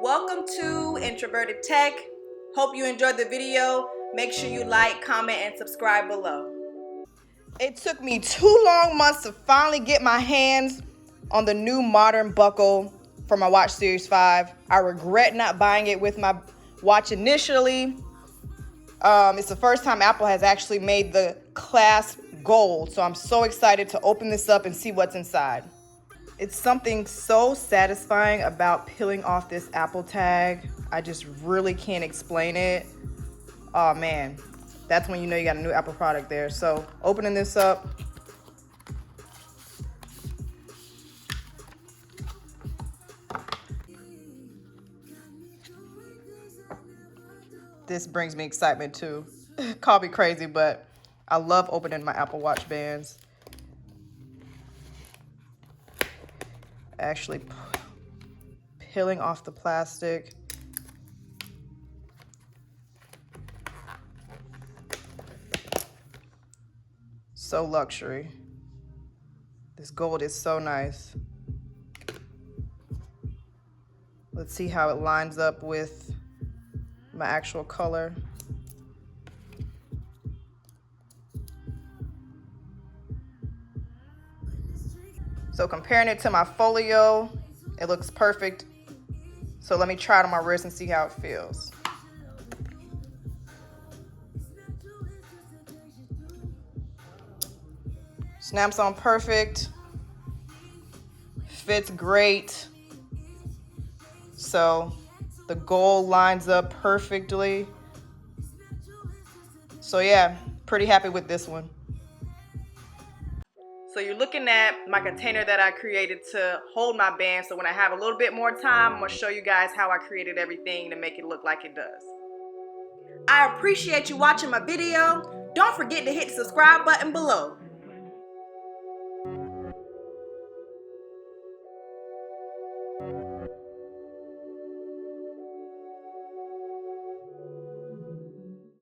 Welcome to Introverted Tech. Hope you enjoyed the video. Make sure you like, comment, and subscribe below. It took me 2 long months to finally get my hands on the new modern buckle for my watch Series 5. I regret not buying it with my watch initially. It's the first time Apple has actually made the clasp gold, so I'm so excited to open this up and see what's inside. It's something so satisfying about peeling off this Apple tag. I just really can't explain it. Oh man, that's when you know you got a new Apple product there. So opening this up. This brings me excitement too. Call me crazy, but I love opening my Apple Watch bands. Actually peeling off the plastic. So luxury. This gold is so nice. Let's see how it lines up with my actual color. So comparing it to my folio, it looks perfect. So let me try it on my wrist and see how it feels. Snaps on perfect. Fits great. So the gold lines up perfectly. So yeah, pretty happy with this one. So you're looking at my container that I created to hold my band. So when I have a little bit more time, I'm gonna show you guys how I created everything to make it look like it does. I appreciate you watching my video. Don't forget to hit the subscribe button below.